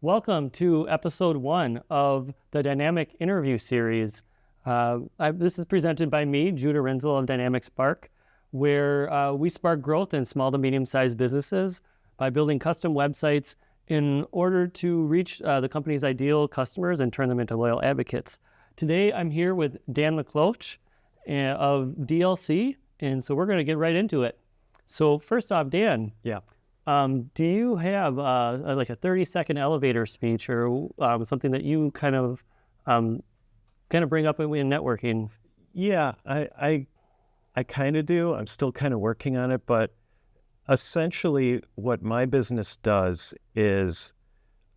Welcome to episode 1 of the Dynamic Interview Series. This is presented by me, Judah Rinzel of Dynamic Spark, where we spark growth in small to medium-sized businesses by building custom websites in order to reach the company's ideal customers and turn them into loyal advocates. Today, I'm here with Dan LaCloche of DLC, and so we're going to get right into it. So first off, Dan. Yeah. Do you have like a 30-second elevator speech or something that you kind of bring up in networking? Yeah, I kind of do. I'm still kind of working on it, but essentially what my business does is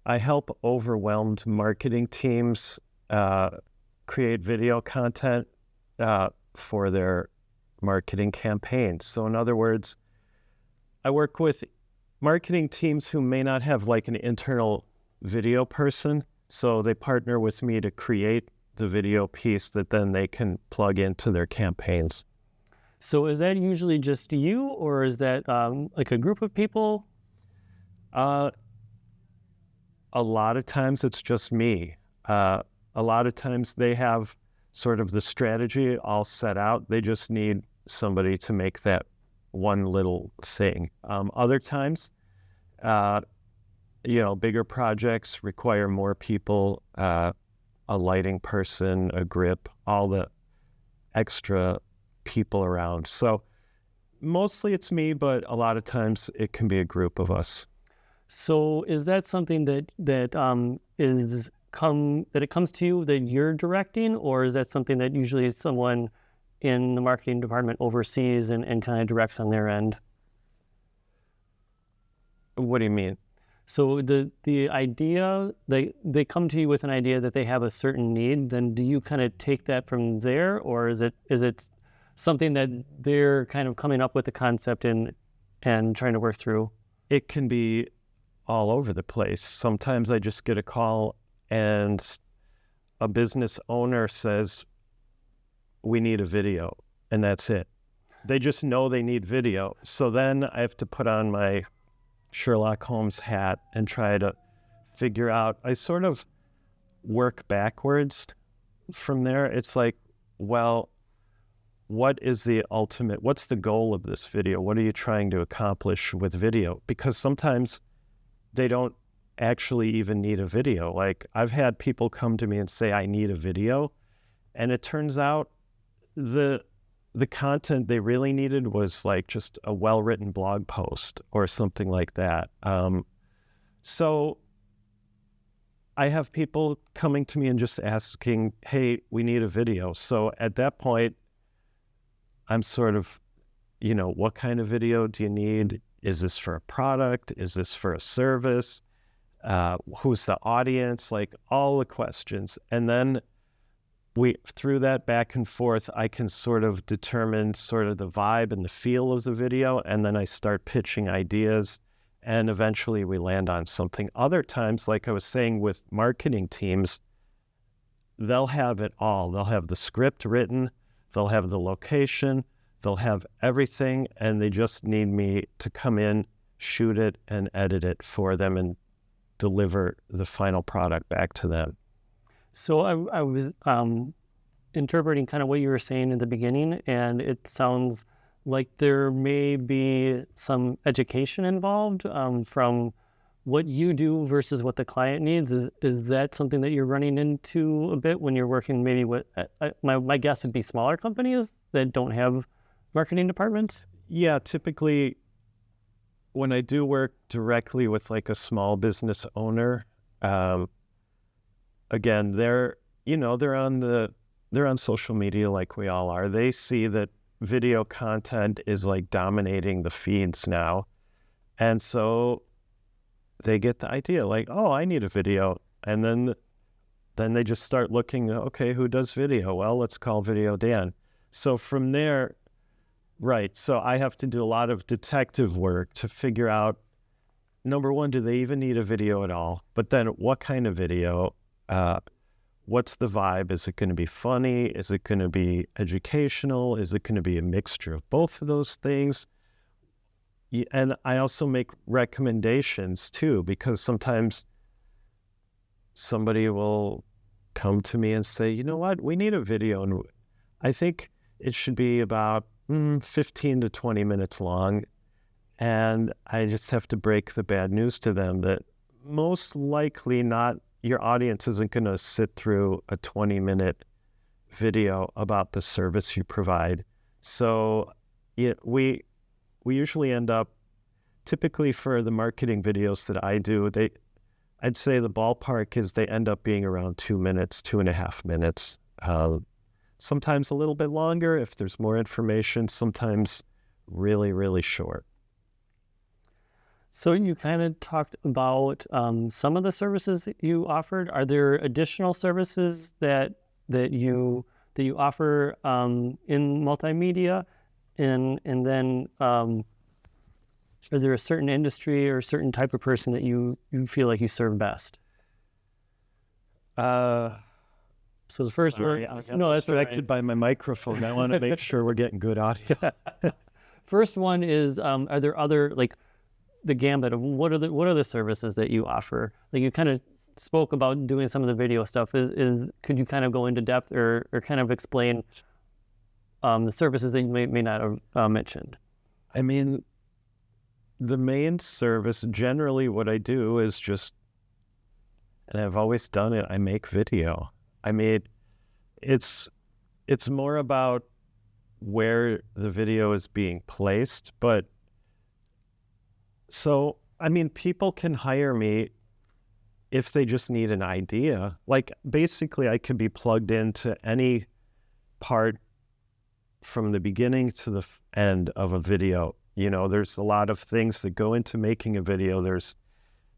I help overwhelmed marketing teams create video content for their marketing campaigns. So in other words, I work with marketing teams who may not have like an internal video person, so they partner with me to create the video piece that then they can plug into their campaigns. So is that usually just you, or is that like a group of people? A lot of times it's just me. A lot of times they have sort of the strategy all set out. They just need somebody to make that one little thing. Other times, bigger projects require more people, a lighting person, a grip, all the extra people around. So mostly it's me, but a lot of times it can be a group of us. So is that something that it comes to you that you're directing, or is that something that usually someone in the marketing department oversees and kind of directs on their end? What do you mean? So the idea, they come to you with an idea that they have a certain need, then do you kind of take that from there, or is it something that they're kind of coming up with the concept and trying to work through? It can be all over the place. Sometimes I just get a call and a business owner says, we need a video, and that's it. They just know they need video. So then I have to put on my Sherlock Holmes hat and try to figure out, I sort of work backwards from there. It's like, well, what's the goal of this video? What are you trying to accomplish with video? Because sometimes they don't actually even need a video. Like I've had people come to me and say, I need a video. And it turns out the content they really needed was like just a well-written blog post or something like that. So I have people coming to me and just asking, hey, we need a video. So at that point, I'm sort of, what kind of video do you need? Is this for a product? Is this for a service? Who's the audience? Like all the questions. And then through that back and forth, I can sort of determine sort of the vibe and the feel of the video, and then I start pitching ideas, and eventually we land on something. Other times, like I was saying with marketing teams, they'll have it all. They'll have the script written, they'll have the location, they'll have everything, and they just need me to come in, shoot it, and edit it for them and deliver the final product back to them. So I was interpreting kind of what you were saying in the beginning, and it sounds like there may be some education involved from what you do versus what the client needs. Is that something that you're running into a bit when you're working maybe with, my guess would be smaller companies that don't have marketing departments? Yeah, typically when I do work directly with like a small business owner, again, they're on social media like we all are. They see that video content is like dominating the feeds now. And so they get the idea like, oh, I need a video. And then they just start looking, okay, who does video? Well, let's call Video Dan. So from there, right. So I have to do a lot of detective work to figure out, number one, do they even need a video at all? But then what kind of video? What's the vibe? Is it going to be funny? Is it going to be educational? Is it going to be a mixture of both of those things? And I also make recommendations too, because sometimes somebody will come to me and say, you know what, we need a video. And I think it should be about 15 to 20 minutes long. And I just have to break the bad news to them that most likely not, your audience isn't going to sit through a 20-minute video about the service you provide. So we usually end up, typically for the marketing videos that I do, I'd say the ballpark is they end up being around 2 minutes, 2.5 minutes. Sometimes a little bit longer if there's more information, sometimes really, really short. So you kind of talked about some of the services that you offered. Are there additional services that you offer in multimedia? And then is there a certain industry or a certain type of person that you feel like you serve best? So the first Sorry, I got distracted by my microphone. I want to make sure we're getting good audio. First one is, are there other, like, the gambit of what are the services that you offer? Like, you kind of spoke about doing some of the video stuff. Could you kind of go into depth or kind of explain the services that you may not have mentioned? I mean, the main service, generally what I do is just, and I've always done it, I make video. I mean, it's more about where the video is being placed, but so, I mean, people can hire me if they just need an idea. Like, basically, I could be plugged into any part from the beginning to the end of a video. You know, there's a lot of things that go into making a video. There's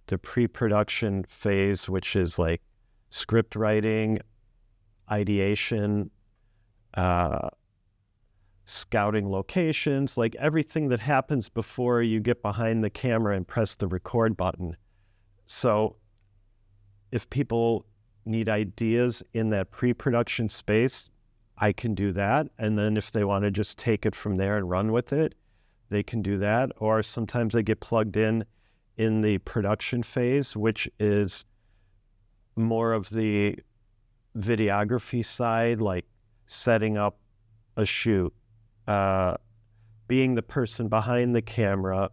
the pre-production phase, which is like script writing, ideation, scouting locations, like everything that happens before you get behind the camera and press the record button. So if people need ideas in that pre-production space, I can do that. And then if they want to just take it from there and run with it, they can do that. Or sometimes they get plugged in the production phase, which is more of the videography side, like setting up a shoot, being the person behind the camera,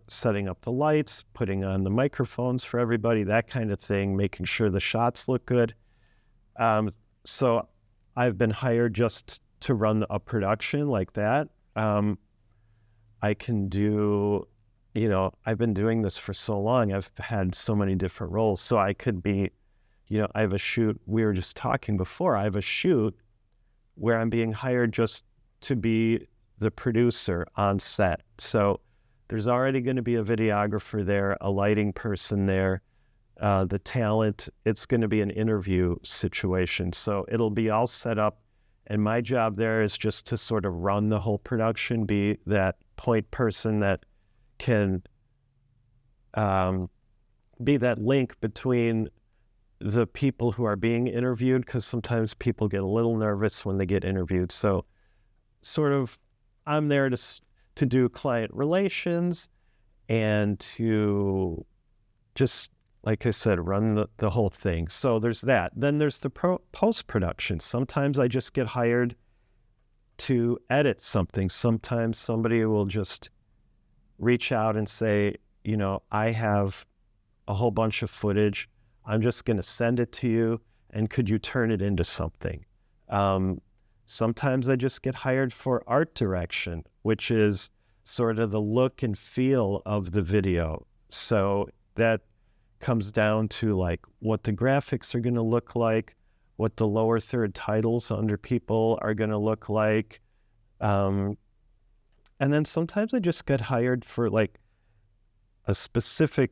setting up the lights, putting on the microphones for everybody, that kind of thing, making sure the shots look good. So I've been hired just to run a production like that. I can do, you know, I've been doing this for so long. I've had so many different roles. So I could be, you know, I have a shoot. We were just talking before. I have a shoot where I'm being hired just to be the producer on set. So there's already going to be a videographer there, a lighting person there, the talent. It's going to be an interview situation. So it'll be all set up. And my job there is just to sort of run the whole production, be that point person that can be that link between the people who are being interviewed, because sometimes people get a little nervous when they get interviewed. So sort of I'm there to do client relations and to just, like I said, run the whole thing. So there's that. Then there's the post-production. Sometimes I just get hired to edit something. Sometimes somebody will just reach out and say, you know, I have a whole bunch of footage. I'm just going to send it to you, and could you turn it into something? Sometimes I just get hired for art direction, which is sort of the look and feel of the video. So that comes down to like what the graphics are going to look like, what the lower third titles under people are going to look like. And then sometimes I just get hired for like a specific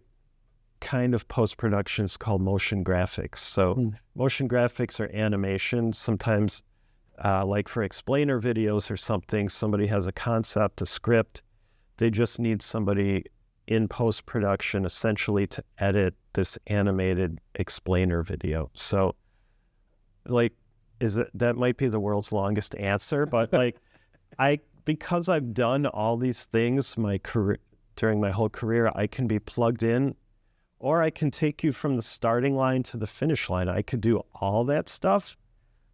kind of post-production is called motion graphics. So motion graphics are animation. Sometimes like for explainer videos or something, somebody has a concept, a script. They just need somebody in post-production essentially to edit this animated explainer video. So like, that might be the world's longest answer, but like because I've done all these things during my whole career, I can be plugged in or I can take you from the starting line to the finish line. I could do all that stuff.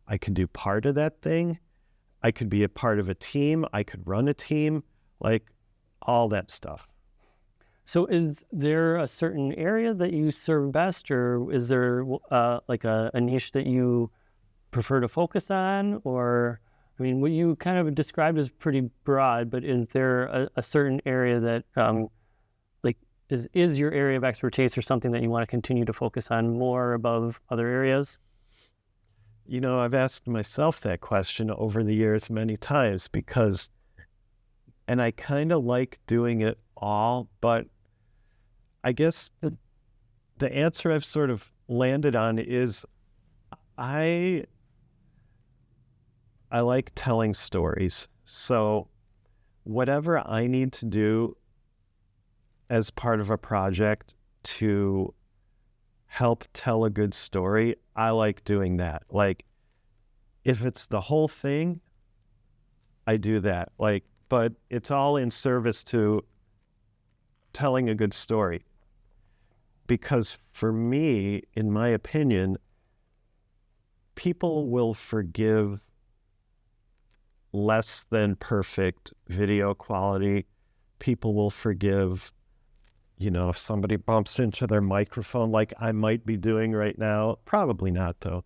I could do part of that thing. I could be a part of a team. I could run a team, like all that stuff. So is there a certain area that you serve best, or is there like a niche that you prefer to focus on? Or, I mean, what you kind of described is pretty broad, but is there a certain area that like is your area of expertise, or something that you want to continue to focus on more above other areas? You know, I've asked myself that question over the years many times and I kind of like doing it all, but I guess the answer I've sort of landed on is I like telling stories. So whatever I need to do as part of a project to help tell a good story, I like doing that. Like, if it's the whole thing, I do that. Like, but it's all in service to telling a good story. Because for me, in my opinion, people will forgive less than perfect video quality. People will forgive, you know, if somebody bumps into their microphone like I might be doing right now. Probably not, though.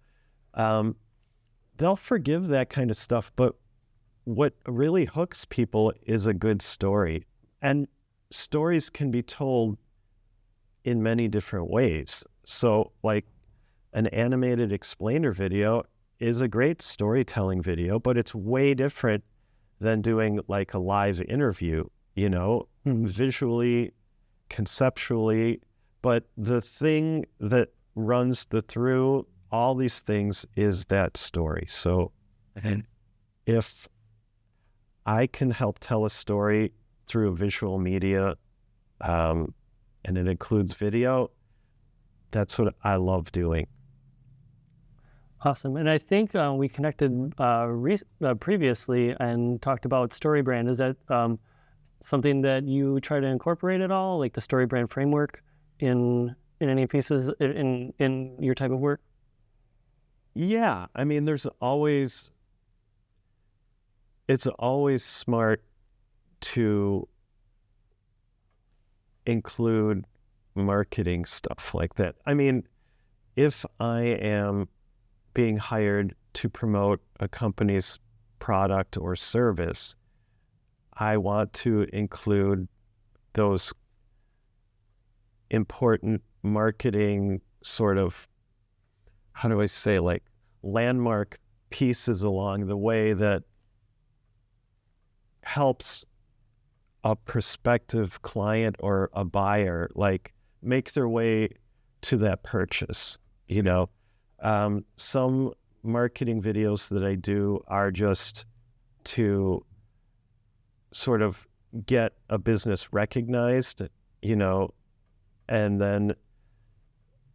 They'll forgive that kind of stuff. But what really hooks people is a good story. And stories can be told in many different ways. So like an animated explainer video is a great storytelling video, but it's way different than doing like a live interview, you know, visually, conceptually. But the thing that runs through all these things is that story. So if I can help tell a story through visual media, and it includes video, that's what I love doing. Awesome. And I think we connected previously and talked about StoryBrand. Is that something that you try to incorporate at all, like the StoryBrand framework in any pieces in your type of work? Yeah. I mean, it's always smart to include marketing stuff like that. I mean, if I am being hired to promote a company's product or service, I want to include those important marketing sort of, how do I say, like landmark pieces along the way that helps a prospective client or a buyer like make their way to that purchase. You know, some marketing videos that I do are just to sort of get a business recognized, you know, and then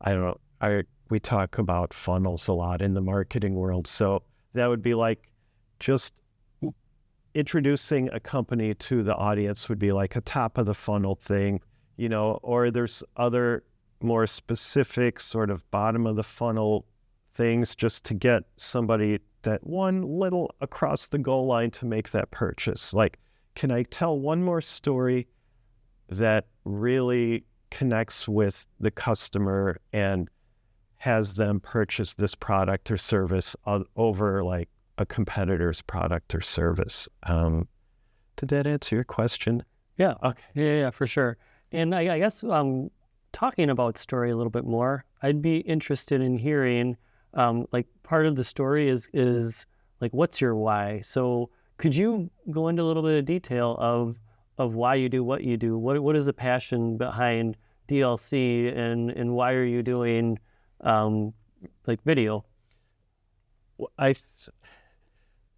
I don't know, we talk about funnels a lot in the marketing world. So that would be like just introducing a company to the audience would be like a top of the funnel thing, you know, or there's other more specific sort of bottom of the funnel things just to get somebody that one little across the goal line to make that purchase. Like, can I tell one more story that really connects with the customer and has them purchase this product or service over like a competitor's product or service? Did that answer your question? Yeah. Okay. Yeah, for sure. And I guess talking about story a little bit more, I'd be interested in hearing, like part of the story is like, what's your why? So could you go into a little bit of detail of why you do what you do? What is the passion behind DLC and why are you doing like video? Well,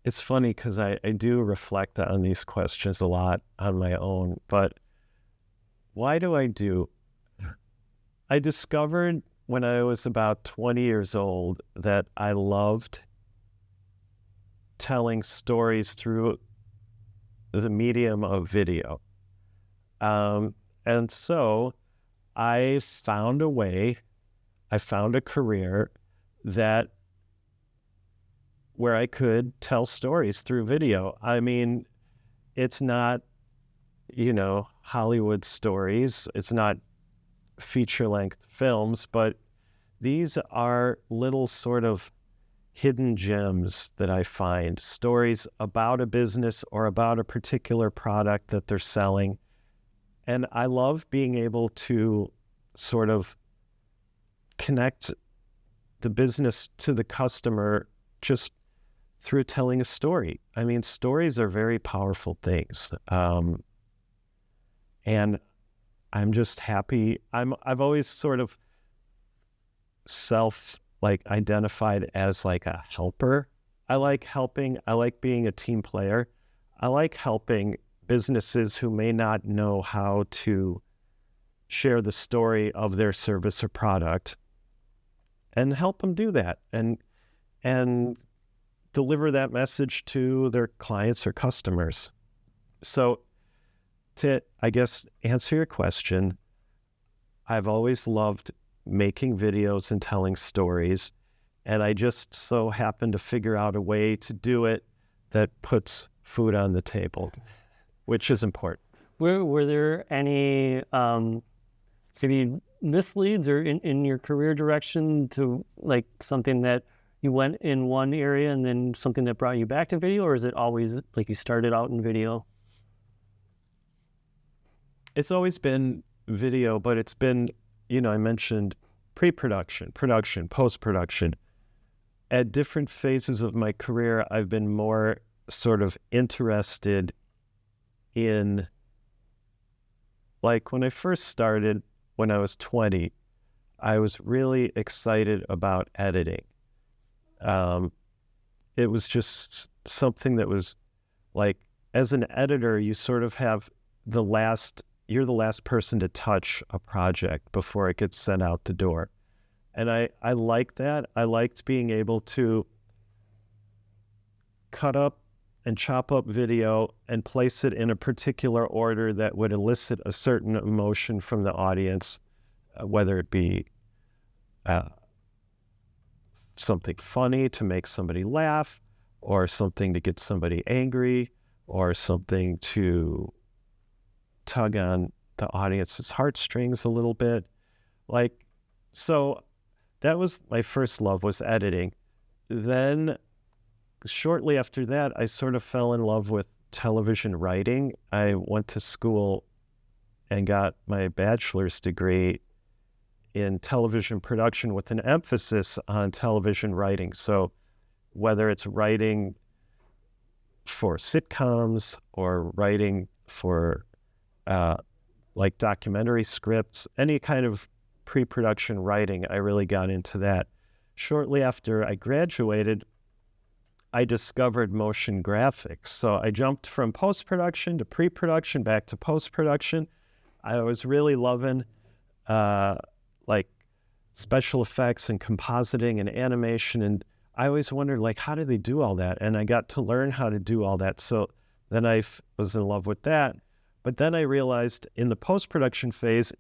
it's funny because I do reflect on these questions a lot on my own, but why do I do? I discovered when I was about 20 years old that I loved telling stories through the medium of video. And so I found a way, I found a career that where I could tell stories through video. I mean, it's not, Hollywood stories. It's not feature-length films, but these are little sort of hidden gems that I find, stories about a business or about a particular product that they're selling. And I love being able to sort of connect the business to the customer just through telling a story. I mean, stories are very powerful things. And I'm just happy. I've always sort of identified as like a helper. I like helping. I like being a team player. I like helping businesses who may not know how to share the story of their service or product and help them do that and deliver that message to their clients or customers. So to, I guess, answer your question, I've always loved making videos and telling stories, and I just so happened to figure out a way to do it that puts food on the table, which is important. Were there any maybe misleads or in your career direction to like something that you went in one area and then something that brought you back to video, or is it always like you started out in video? It's always been video, but it's been, I mentioned pre-production, production, post-production. At different phases of my career, I've been more sort of interested in, like when I first started, when I was 20, I was really excited about editing. It was just something that was like, as an editor, you sort of have you're the last person to touch a project before it gets sent out the door. And I liked that. I liked being able to cut up and chop up video and place it in a particular order that would elicit a certain emotion from the audience, whether it be something funny to make somebody laugh, or something to get somebody angry, or something to tug on the audience's heartstrings a little bit. So that was my first love, was editing. Then shortly after that, I sort of fell in love with television writing. I went to school and got my bachelor's degree in television production with an emphasis on television writing. So whether it's writing for sitcoms or writing for like documentary scripts, any kind of pre-production writing, I really got into that. Shortly after I graduated, I discovered motion graphics. So I jumped from post-production to pre-production, back to post-production. I was really loving like special effects and compositing and animation. And I always wondered, like, how do they do all that? And I got to learn how to do all that. So then I was in love with that. But then I realized in the post-production phase,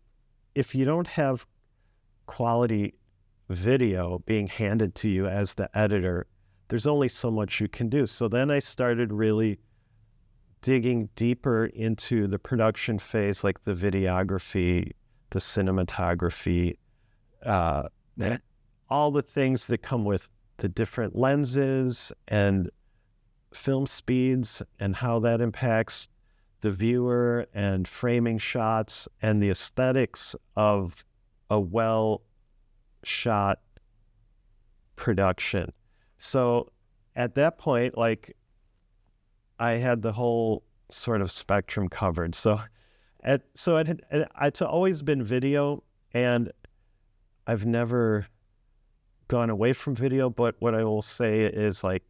if you don't have quality video being handed to you as the editor, there's only so much you can do. So then I started really digging deeper into the production phase, like the videography, the cinematography, all the things that come with the different lenses and film speeds and how that impacts the viewer and framing shots and the aesthetics of a well-shot production. So at that point, like, I had the whole sort of spectrum covered. So it's always been video, and I've never gone away from video. But what I will say is, like,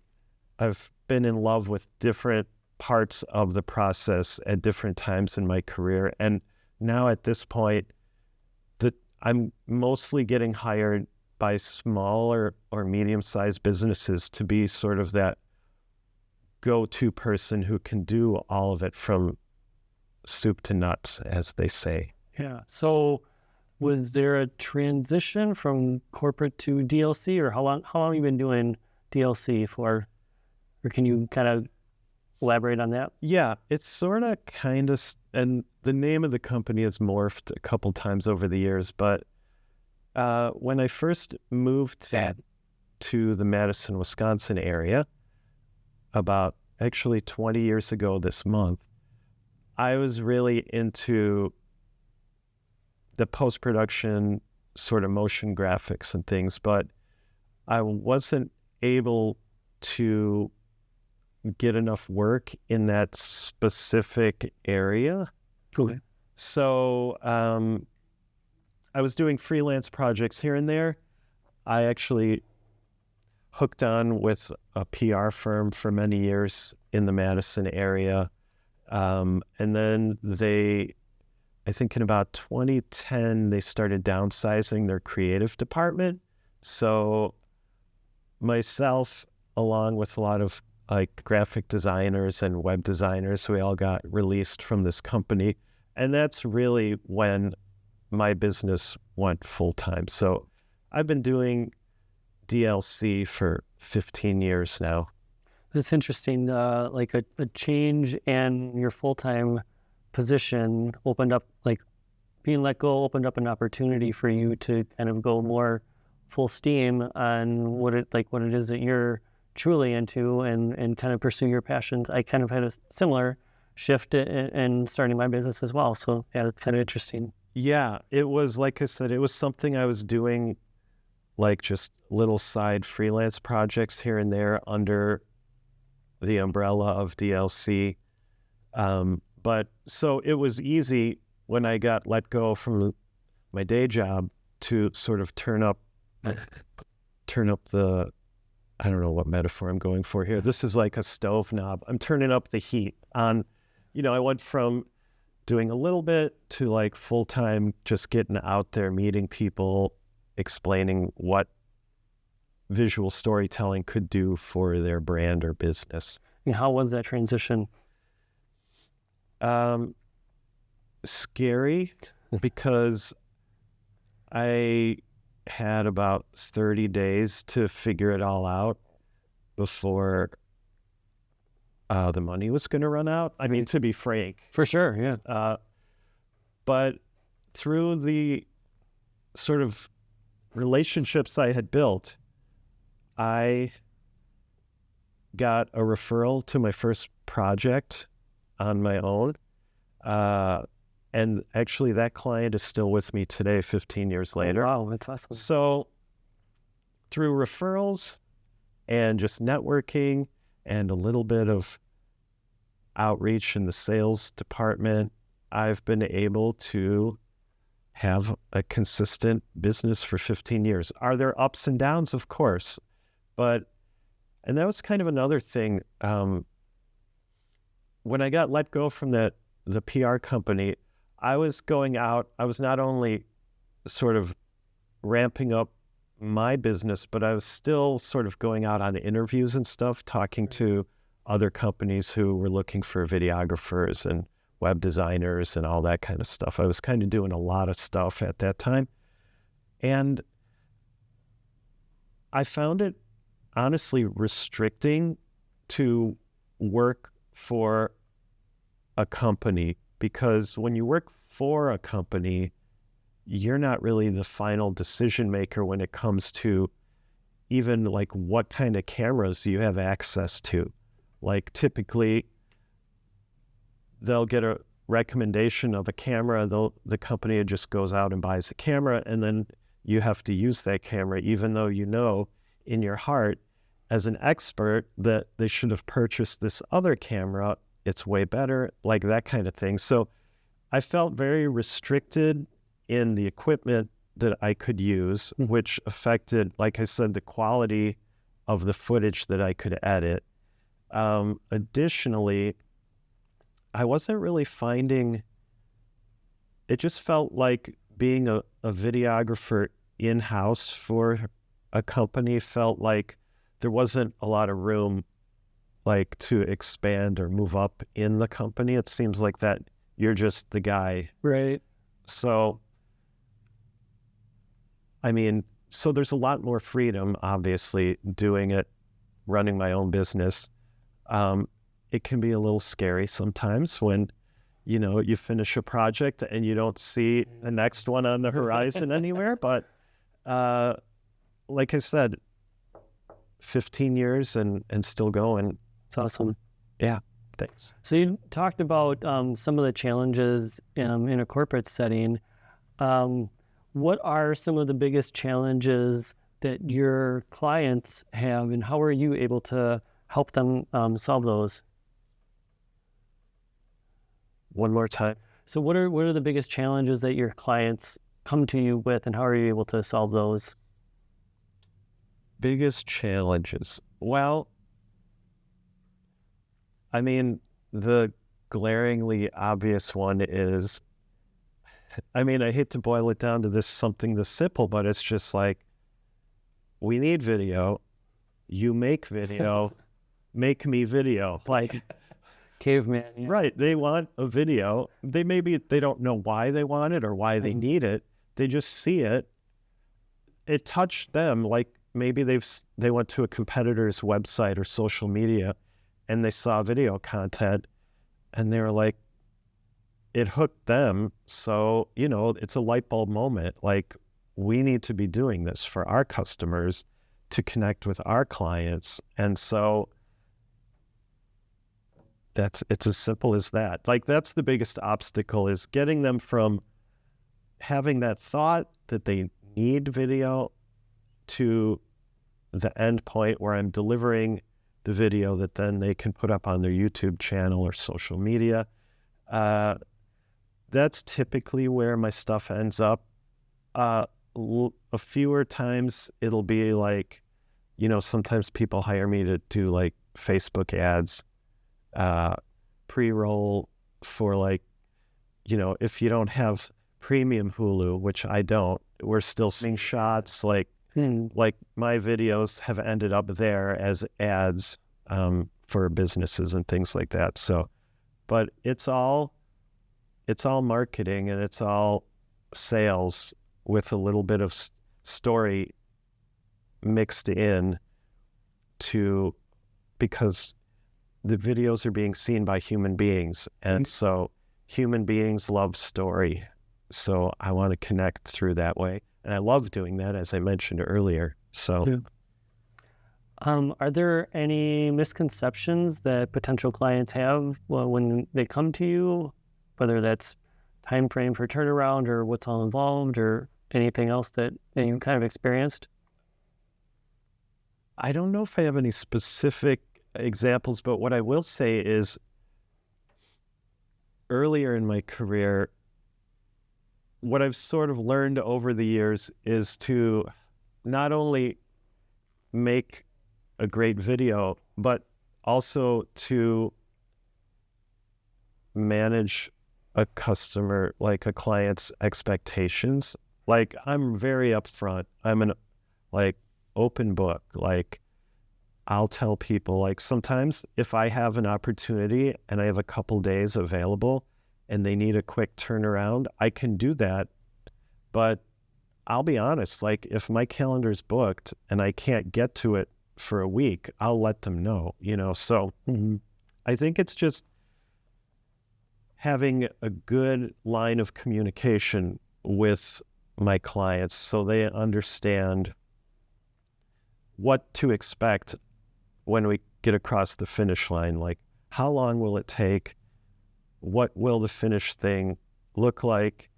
I've been in love with different parts of the process at different times in my career. And now at this point, I'm mostly getting hired by smaller or medium-sized businesses to be sort of that go-to person who can do all of it from soup to nuts, as they say. Yeah. So Was there a transition from corporate to DLC, or how long have you been doing DLC for? Or can you kind of elaborate on that? Yeah, it's sort of kind of, and the name of the company has morphed a couple times over the years, but when I first moved to the Madison, Wisconsin area, about actually 20 years ago this month, I was really into the post-production sort of motion graphics and things, but I wasn't able to get enough work in that specific area. Okay. So I was doing freelance projects here and there. I actually hooked on with a PR firm for many years in the Madison area. And then I think in about 2010, they started downsizing their creative department. So myself, along with a lot of like graphic designers and web designers, we all got released from this company. And that's really when my business went full-time. So I've been doing DLC for 15 years now. It's interesting, like a change in your full-time position opened up, like being let go opened up an opportunity for you to kind of go more full steam on what it is that you're truly into and kind of pursue your passions. I kind of had a similar shift in starting my business as well. So yeah, it's kind of interesting. Yeah, it was, like I said, it was something I was doing, like just little side freelance projects here and there under the umbrella of DLC. But so it was easy when I got let go from my day job to sort of turn up the, I don't know what metaphor I'm going for here. This is like a stove knob. I'm turning up the heat on, I went from doing a little bit to like full-time, just getting out there, meeting people, explaining what visual storytelling could do for their brand or business. And how was that transition? Scary, because I had about 30 days to figure it all out before the money was going to run out. I mean, to be frank. For sure, yeah. But through the sort of relationships I had built, I got a referral to my first project on my own. And actually that client is still with me today, 15 years later. Oh, wow, that's awesome. So through referrals and just networking and a little bit of outreach in the sales department, I've been able to have a consistent business for 15 years. Are there ups and downs? Of course. And that was kind of another thing. When I got let go from the PR company, I was going out, I was not only sort of ramping up my business, but I was still sort of going out on interviews and stuff, talking to other companies who were looking for videographers and web designers and all that kind of stuff. I was kind of doing a lot of stuff at that time. And I found it honestly restricting to work for a company, because when you work for a company, you're not really the final decision maker when it comes to even like what kind of cameras you have access to. Like typically they'll get a recommendation of a camera, the company just goes out and buys a camera, and then you have to use that camera, even though you know in your heart as an expert that they should have purchased this other camera. It's way better, like that kind of thing. So I felt very restricted in the equipment that I could use, which affected, like I said, the quality of the footage that I could edit. Additionally, I wasn't really finding, it just felt like being a videographer in-house for a company felt like there wasn't a lot of room like to expand or move up in the company. It seems like that you're just the guy. Right. So I mean, so there's a lot more freedom, obviously, doing it, running my own business. It can be a little scary sometimes when, you finish a project and you don't see the next one on the horizon anywhere. But like I said, 15 years and still going. It's awesome. Yeah, thanks. So you talked about some of the challenges in a corporate setting. What are some of the biggest challenges that your clients have, and how are you able to help them solve those? One more time. So what are the biggest challenges that your clients come to you with, and how are you able to solve those? Biggest challenges. Well, I mean, the glaringly obvious one is, I hate to boil it down to something this simple, but it's just like, we need video. You make video. Make me video. Like, Caveman. Yeah. right. They want a video. They don't know why they want it or why they need it. They just see it. It touched them. Like maybe they went to a competitor's website or social media and they saw video content and they were like, it hooked them. So, it's a light bulb moment. Like, we need to be doing this for our customers to connect with our clients. And so it's as simple as that. Like, that's the biggest obstacle, is getting them from having that thought that they need video to the end point where I'm delivering the video that then they can put up on their YouTube channel or social media. That's typically where my stuff ends up. A fewer times it'll be like, sometimes people hire me to do like Facebook ads, pre-roll for like, if you don't have premium Hulu, which I don't, we're still seeing shots like my videos have ended up there as ads for businesses and things like that. So, but it's all marketing and it's all sales with a little bit of story mixed in because the videos are being seen by human beings. And so human beings love story. So I want to connect through that way. And I love doing that, as I mentioned earlier. So, yeah. Are there any misconceptions that potential clients have when they come to you, whether that's time frame for turnaround or what's all involved or anything else that you kind of experienced? I don't know if I have any specific examples, but what I will say is earlier in my career, what I've sort of learned over the years is to not only make a great video, but also to manage a customer, like a client's expectations. Like, I'm very upfront. I'm an open book. Like, I'll tell people, like, sometimes if I have an opportunity and I have a couple days available and they need a quick turnaround, I can do that. But I'll be honest, like, if my calendar's booked and I can't get to it for a week, I'll let them know, So I think it's just having a good line of communication with my clients so they understand what to expect when we get across the finish line. Like, how long will it take? What will the finished thing look like?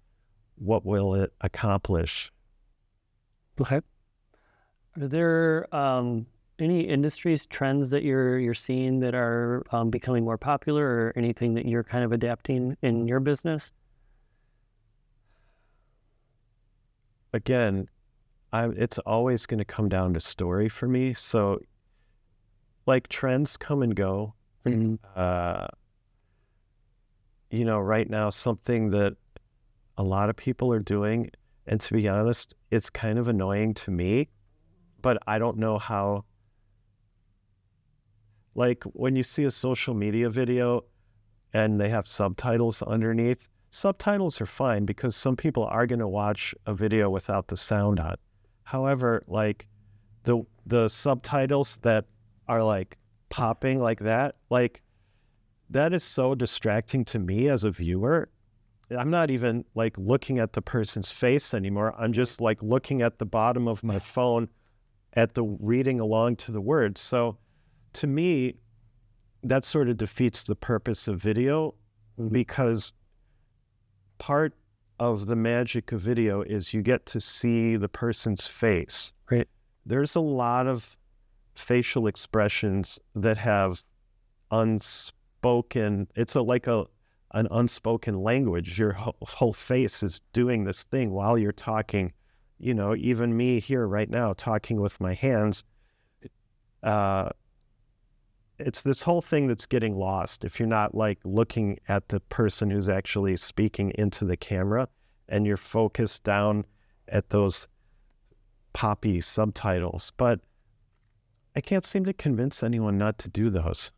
What will it accomplish? Okay. Are there any industries, trends that you're seeing that are becoming more popular, or anything that you're kind of adapting in your business? Again, it's always going to come down to story for me. So, like, trends come and go. Mm-hmm. Right now, something that a lot of people are doing, and to be honest, it's kind of annoying to me, but I don't know how. Like, when you see a social media video and they have subtitles underneath, subtitles are fine because some people are going to watch a video without the sound on. However, like the subtitles that are like popping like that is so distracting to me as a viewer. I'm not even like looking at the person's face anymore. I'm just like looking at the bottom of my phone at the reading along to the words. So to me, that sort of defeats the purpose of video, because part of the magic of video is you get to see the person's face. Right. There's a lot of facial expressions that have unspoken, it's an unspoken language. Your whole face is doing this thing while you're talking. You know, even me here right now talking with my hands, it's this whole thing that's getting lost if you're not like looking at the person who's actually speaking into the camera and you're focused down at those poppy subtitles. But I can't seem to convince anyone not to do those.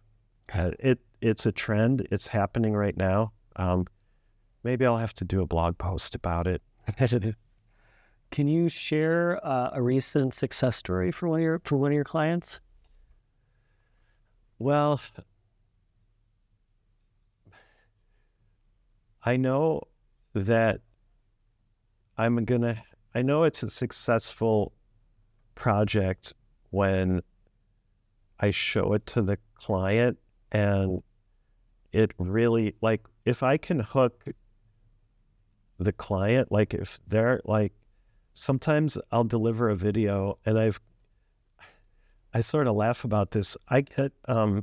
It's a trend. It's happening right now. Maybe I'll have to do a blog post about it. Can you share a recent success story for one of your clients? Well, I know that I know it's a successful project when I show it to the client and it really, like, if I can hook the client, like if they're like, sometimes I'll deliver a video and I sort of laugh about this. I get, I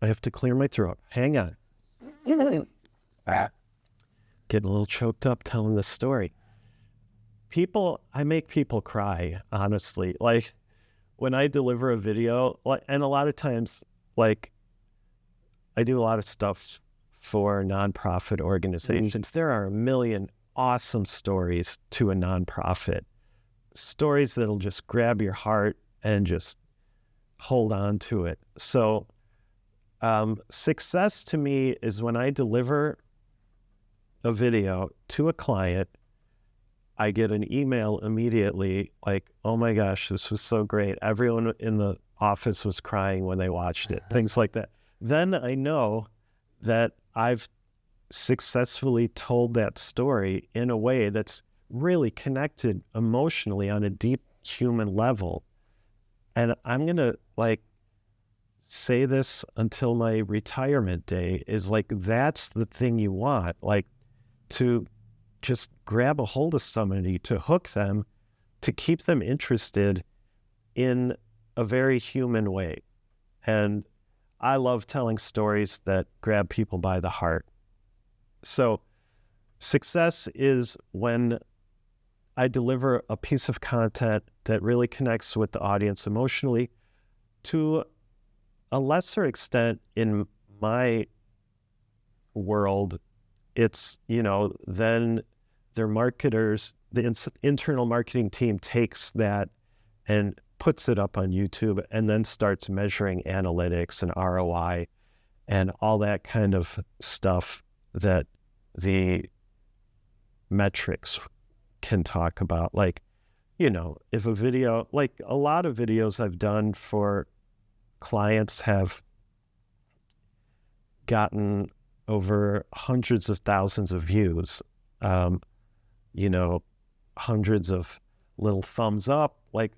have to clear my throat. Hang on. Getting a little choked up telling this story. I make people cry, honestly. Like when I deliver a video, and a lot of times, like I do a lot of stuff for nonprofit organizations. There are a million awesome stories to a nonprofit. Stories that'll just grab your heart and just hold on to it. So success to me is when I deliver a video to a client, I get an email immediately like, oh my gosh, this was so great. Everyone in the office was crying when they watched it, things like that. Then I know that I've successfully told that story in a way that's really connected emotionally on a deep human level. And I'm going to like say this until my retirement day is like, that's the thing you want, like to just grab a hold of somebody, to hook them, to keep them interested in a very human way. And I love telling stories that grab people by the heart. So success is when I deliver a piece of content that really connects with the audience emotionally. To a lesser extent in my world, it's, then their marketers, the internal marketing team takes that and puts it up on YouTube and then starts measuring analytics and ROI and all that kind of stuff that the metrics can talk about. Like, if a video, like a lot of videos I've done for clients have gotten over hundreds of thousands of views, hundreds of little thumbs up, like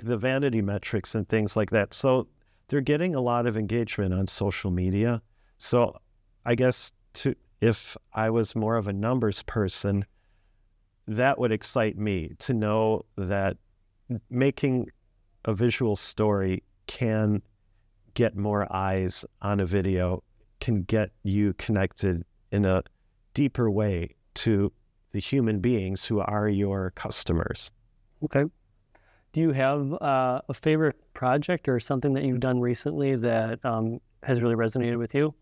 the vanity metrics and things like that. So they're getting a lot of engagement on social media. So I guess if I was more of a numbers person, that would excite me to know that making a visual story can get more eyes on a video, can get you connected in a deeper way to the human beings who are your customers. Okay. Do you have a favorite project or something that you've done recently that has really resonated with you?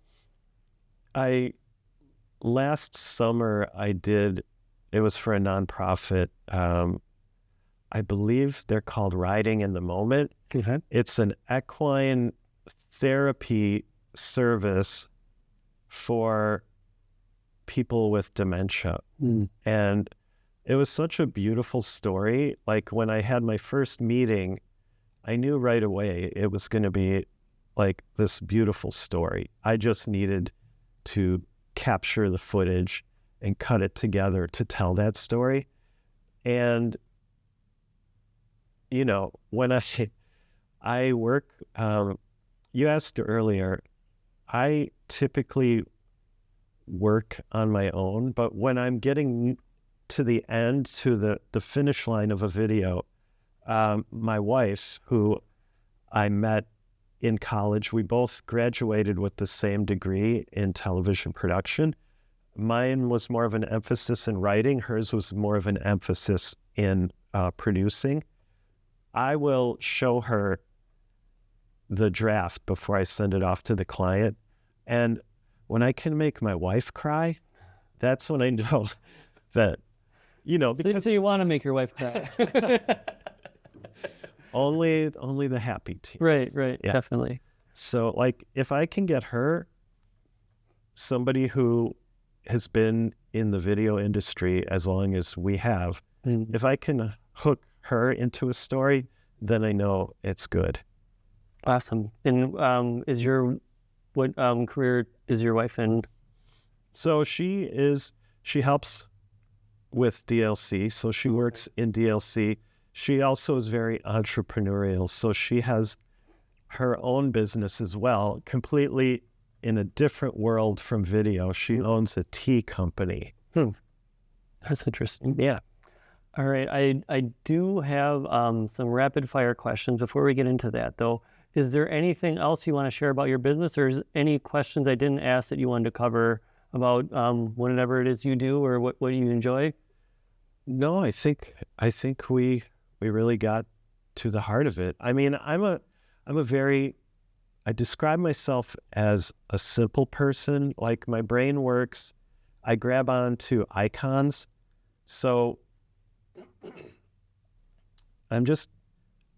Last summer it was for a nonprofit. I believe they're called Riding in the Moment. Okay. It's an equine therapy service for people with dementia. And It was such a beautiful story. Like when I had my first meeting, I knew right away it was going to be like this beautiful story. I just needed to capture the footage and cut it together to tell that story. And, you know, when I work, you asked earlier, I typically work on my own, but when I'm getting to the end, to the finish line of a video, my wife, who I met in college, we both graduated with the same degree in television production. Mine was more of an emphasis in writing. Hers was more of an emphasis in producing. I will show her the draft before I send it off to the client. And when I can make my wife cry, that's when I know that, you know, because So you want to make your wife cry. only the happy tears. Right, Yeah. definitely. So like if I can get her, somebody who has been in the video industry as long as we have, if I can hook her into a story, then I know it's good. Awesome. And what career is your wife in? So she helps with DLC. So she works in DLC. She also is very entrepreneurial. So she has her own business as well, completely in a different world from video. She owns a tea company. That's interesting. Yeah. All right. I do have some rapid fire questions. Before we get into that, though, is there anything else you want to share about your business, or is any questions I didn't ask that you wanted to cover about whatever it is you do or what you enjoy? No, I think we really got to the heart of it. I mean, I describe myself as a simple person. Like my brain works, I grab onto icons. So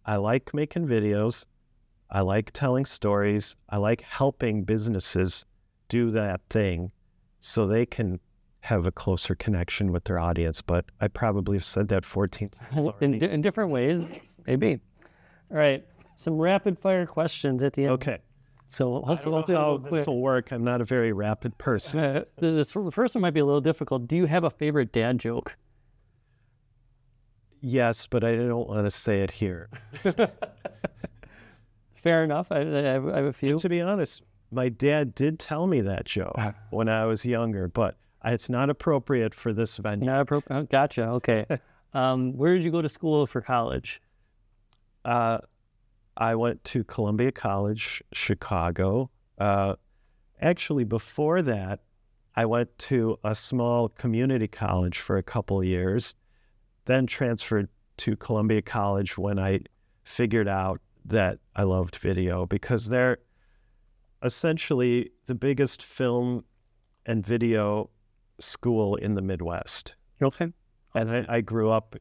I like making videos. I like telling stories. I like helping businesses do that thing so they can have a closer connection with their audience. But I probably have said that 14 times already. In different ways, maybe. All right. Some rapid fire questions at the end. Okay. So hopefully this will work. I'm not a very rapid person. This first one might be a little difficult. Do you have a favorite dad joke? Yes, but I don't want to say it here. Fair enough. I have a few. To be honest, my dad did tell me that joke when I was younger, but it's not appropriate for this venue. Not appropriate. Oh, gotcha. Okay. Where did you go to school for college? I went to Columbia College, Chicago. Actually, before that, I went to a small community college for a couple of years, then transferred to Columbia College when I figured out that I loved video, because they're essentially the biggest film and video school in the Midwest. Okay. And I grew up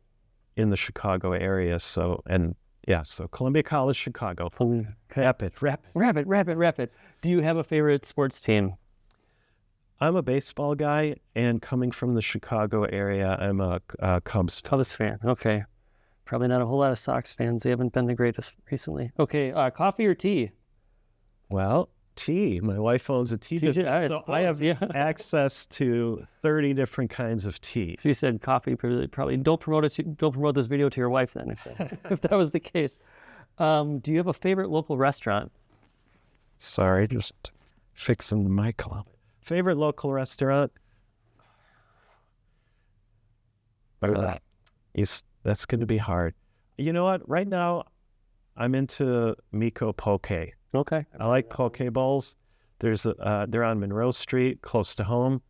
in the Chicago area, so Columbia College, Chicago. Okay. Rapid. Do you have a favorite sports team? I'm a baseball guy, and coming from the Chicago area, I'm a Cubs fan. Okay. Probably not a whole lot of Sox fans. They haven't been the greatest recently. Okay. Coffee or tea? Well, tea. My wife owns a tea business, so I have access to 30 different kinds of tea. If you said coffee, probably don't promote this video to your wife then, if that was the case. Do you have a favorite local restaurant? Sorry, just fixing the mic a little bit. Favorite local restaurant? That's going to be hard. You know what? Right now, I'm into Miko Poke. Okay. I like poke bowls. They're on Monroe Street, close to home,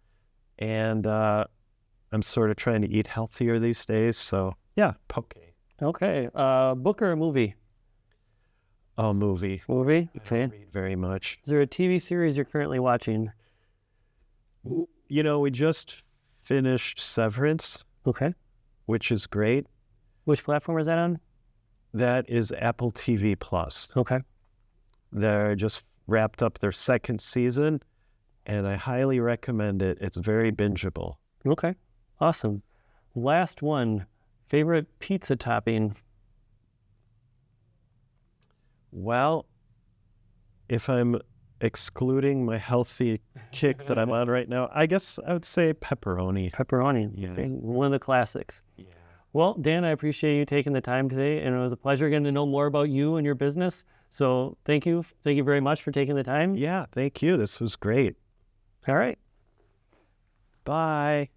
and I'm sort of trying to eat healthier these days. So yeah, poke. Okay. Book or a movie? Oh, movie. Movie. Okay. I don't read very much. Is there a TV series you're currently watching? You know, we just finished Severance. Okay. Which is great. Which platform is that on? That is Apple TV Plus. Okay. They're just wrapped up their second season, and I highly recommend it. It's very bingeable. Okay. Awesome. last one, favorite pizza topping? Well, if I'm excluding my healthy kick that I'm on right now, I guess I would say pepperoni. Pepperoni. Yeah. One of the classics. Yeah. Well, Dan, I appreciate you taking the time today, and it was a pleasure getting to know more about you and your business. So thank you. Thank you very much for taking the time. Yeah, thank you. This was great. All right. Bye.